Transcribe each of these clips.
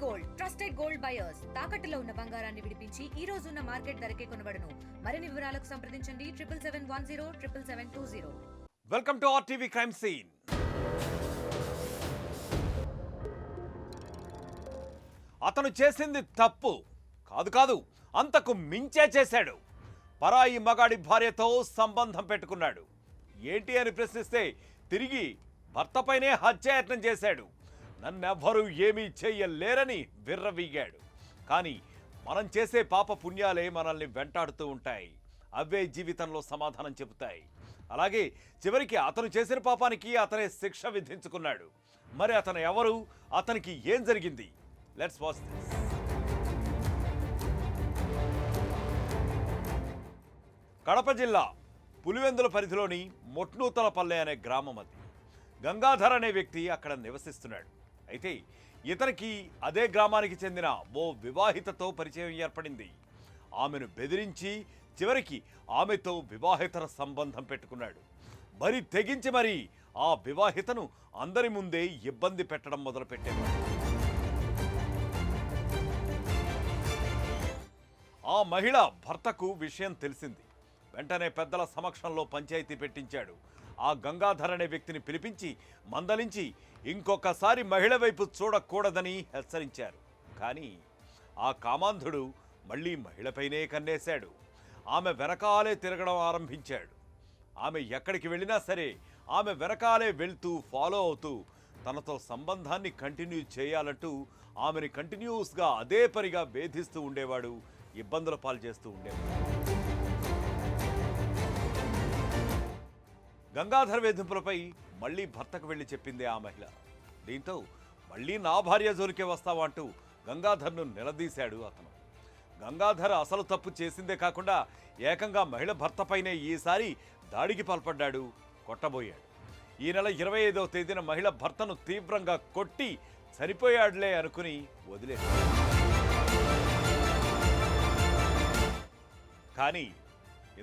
Gold trusted gold buyers తాకట్టులో ఉన్న బంగారాన్ని విడిపించి ఈ రోజు ఉన్న మార్కెట్ ధరకే కొనబడును. మరిన్ని వివరాలకు సంప్రదించండి 7771077720. Welcome to RTV crime scene. అతను చేసింది తప్పు కాదు అంతకు మించే చేశాడు. పరాయి మగాడి భార్యతో సంబంధం పెట్టుకున్నాడు. ఏంటి అని ప్రశ్నిస్తే తిరిగి భర్తపైనే హత్యాయత్నం చేశాడు. నన్నెవ్వరూ ఏమీ చెయ్యలేరని విర్రవీగాడు. కానీ మనం చేసే పాప పుణ్యాలే మనల్ని వెంటాడుతూ ఉంటాయి. అవే జీవితంలో సమాధానం చెబుతాయి. అలాగే చివరికి అతను చేసిన పాపానికి అతనే శిక్ష విధించుకున్నాడు. మరి అతను ఎవరు? అతనికి ఏం జరిగింది? Let's watch this. కడప జిల్లా పులివెందుల పరిధిలోని మొట్నూతలపల్లె అనే గ్రామం అది. గంగాధర్ అనే వ్యక్తి అక్కడ నివసిస్తున్నాడు. అయితే ఇతనికి అదే గ్రామానికి చెందిన ఓ వివాహితతో పరిచయం ఏర్పడింది. ఆమెను బెదిరించి చివరికి ఆమెతో వివాహితర సంబంధం పెట్టుకున్నాడు. మరి తెగించి మరి ఆ వివాహితను అందరి ముందే ఇబ్బంది పెట్టడం మొదలుపెట్టేవాడు. ఆ మహిళ భర్తకు విషయం తెలిసింది. వెంటనే పెద్దల సమక్షంలో పంచాయతీ పెట్టించాడు. ఆ గంగాధర్ అనే వ్యక్తిని పిలిపించి మందలించి ఇంకొకసారి మహిళ వైపు చూడకూడదని హెచ్చరించారు. కానీ ఆ కామాంధుడు మళ్ళీ మహిళపైనే కన్నేశాడు. ఆమె వెనకాలే తిరగడం ఆరంభించాడు. ఆమె ఎక్కడికి వెళ్ళినా సరే ఆమె వెనకాలే వెళ్తూ ఫాలో అవుతూ తనతో సంబంధాన్ని కంటిన్యూ చేయాలంటూ ఆమెని కంటిన్యూస్గా అదే పనిగా వేధిస్తూ ఉండేవాడు. ఇబ్బందుల పాలు చేస్తూ ఉండేవాడు. గంగాధర్ వేధింపులపై మళ్ళీ భర్తకు వెళ్ళి చెప్పింది ఆ మహిళ. దీంతో మళ్ళీ నా భార్య జోలికే వస్తావా అంటూ గంగాధర్ను నిలదీశాడు అతను. గంగాధర్ అసలు తప్పు చేసిందే కాకుండా ఏకంగా మహిళ భర్తపైనే ఈసారి దాడికి పాల్పడ్డాడు, కొట్టబోయాడు. ఈ నెల 25వ తేదీన మహిళ భర్తను తీవ్రంగా కొట్టి చనిపోయాడులే అనుకుని వదిలేశాడు. కానీ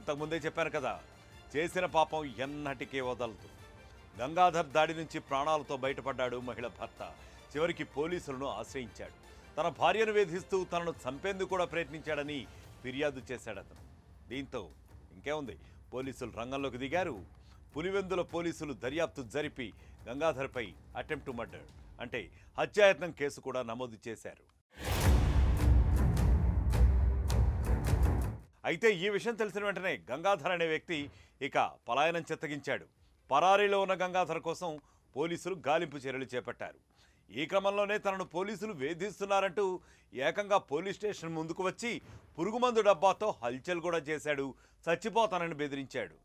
ఇంతకుముందే చెప్పాను కదా, చేసిన పాపం ఎన్నటికీ వదలదు. గంగాధర్ దాడి నుంచి ప్రాణాలతో బయటపడ్డాడు మహిళ భర్త. చివరికి పోలీసులను ఆశ్రయించాడు. తన భార్యను వేధిస్తూ తనను చంపేందుకు కూడా ప్రయత్నించాడని ఫిర్యాదు చేశాడు అతను. దీంతో ఇంకేముంది, పోలీసులు రంగంలోకి దిగారు. పులివెందుల పోలీసులు దర్యాప్తు జరిపి గంగాధర్పై అటెంప్ట్ టు మర్డర్ అంటే హత్యాయత్నం కేసు కూడా నమోదు చేశారు. అయితే ఈ విషయం తెలిసిన వెంటనే గంగాధర్ అనే వ్యక్తి ఇక పలాయనం చెత్తగించాడు. పరారీలో ఉన్న గంగాధర్ కోసం పోలీసులు గాలింపు చర్యలు చేపట్టారు. ఈ క్రమంలోనే తనను పోలీసులు వేధిస్తున్నారంటూ ఏకంగా పోలీస్ స్టేషన్ ముందుకు వచ్చి పురుగుమందు డబ్బాతో హల్చల్ కూడా చేశాడు. చచ్చిపోతానని బెదిరించాడు.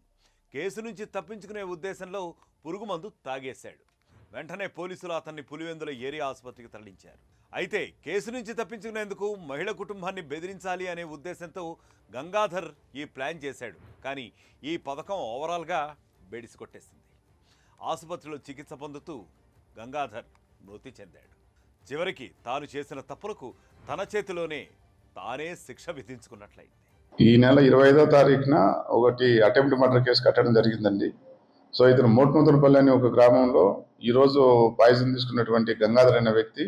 కేసు నుంచి తప్పించుకునే ఉద్దేశంలో పురుగుమందు తాగేశాడు. వెంటనే పోలీసులు అతన్ని పులివెందుల ఏరియా ఆసుపత్రికి తరలించారు. అయితే కేసు నుంచి తప్పించుకునేందుకు మహిళ కుటుంబాన్ని బెదిరించాలి అనే ఉద్దేశంతో గంగాధర్ ఈ ప్లాన్ చేశాడు. కానీ ఈ పథకం ఓవరాల్గా బెడిసి కొట్టేసింది. ఆసుపత్రిలో చికిత్స పొందుతూ గంగాధర్ మృతి చెందాడు. చివరికి తాను చేసిన తప్పులకు తన చేతిలోనే తానే శిక్ష విధించుకున్నట్లయింది. ఈ నెల 25వ తారీఖున ఒకటి అటెంప్ట్ మర్డర్ కేసు కట్టడం జరిగిందండి. సో ఇతను మోట్నూతనపల్లి అనే ఒక గ్రామంలో ఈరోజు పాయిజన్ తీసుకున్నటువంటి గంగాధర్ అనే వ్యక్తి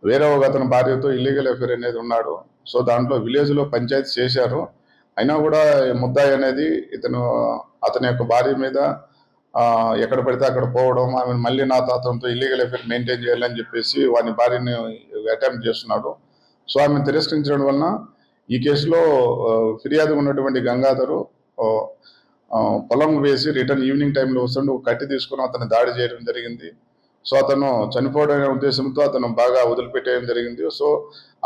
వేరే ఒక అతని భార్యతో ఇల్లీగల్ అఫేర్ అనేది ఉన్నాడు. సో దాంట్లో విలేజ్లో పంచాయతీ చేశారు. అయినా కూడా ముద్దాయి అనేది అతని యొక్క భార్య మీద ఎక్కడ పడితే అక్కడ పోవడం, ఆమె మళ్ళీ అతనితో ఇల్లీగల్ అఫేర్ మెయింటైన్ చేయాలని చెప్పేసి వాని భార్యని అటెంప్ట్ చేస్తున్నాడు. సో ఆమెను తిరస్కరించడం వలన ఈ కేసులో ఫిర్యాదు ఉన్నటువంటి గంగాధరు పొలం వేసి రిటర్న్ ఈవినింగ్ టైంలో వస్తుంటే ఒక కత్తి తీసుకుని అతను దాడి చేయడం జరిగింది. సో అతను చనిపోవడం ఉద్దేశంతో అతను బాగా వదిలిపెట్టేయడం జరిగింది. సో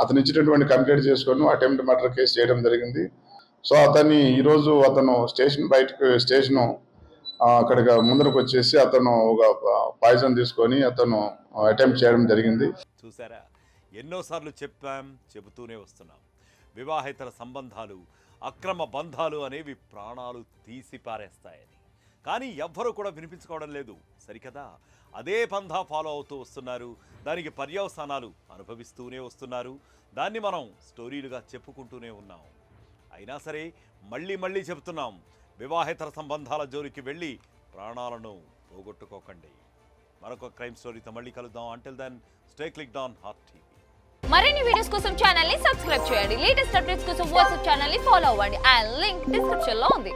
అతను ఇచ్చినటువంటి కంప్లైంట్ చేసుకొని అటెంప్ట్ మర్డర్ కేసు చేయడం జరిగింది. సో ఈరోజు అతను స్టేషన్ అక్కడికి ముందరకు వచ్చేసి అతను ఒక పాయిజన్ తీసుకొని అతను అటెంప్ట్ చేయడం జరిగింది. చూసారా, ఎన్నోసార్లు చెబుతూనే వస్తున్నాం. వివాహేతర సంబంధాలు, అక్రమ బంధాలు అనేవి ప్రాణాలు తీసి పారేస్తాయని. కానీ ఎవ్వరూ కూడా వినిపించుకోవడం లేదు. సరికదా, అదే పంధా ఫాలో అవుతూ వస్తున్నారు. దానికి పర్యవసానాలు అనుభవిస్తూనే వస్తున్నారు. దాన్ని మనం స్టోరీలుగా చెప్పుకుంటూనే ఉన్నాం. అయినా సరే మళ్ళీ చెబుతున్నాం, వివాహేతర సంబంధాల జోలికి వెళ్ళి ప్రాణాలను పోగొట్టుకోకండి. మరొక క్రైమ్ స్టోరీతో మళ్ళీ కలుద్దాం. Until then stay clicked on RTV. మరిన్ని వీడియోస్ కోసం ఛానల్ ని సబ్స్క్రైబ్ చేయండి. లేటెస్ట్ అప్డేట్స్ కోసం వాట్సాప్ ఛానల్ ని ఫాలో అవ్వండి. అండ్ లింక్ డిస్క్రిప్షన్ లో ఉంది.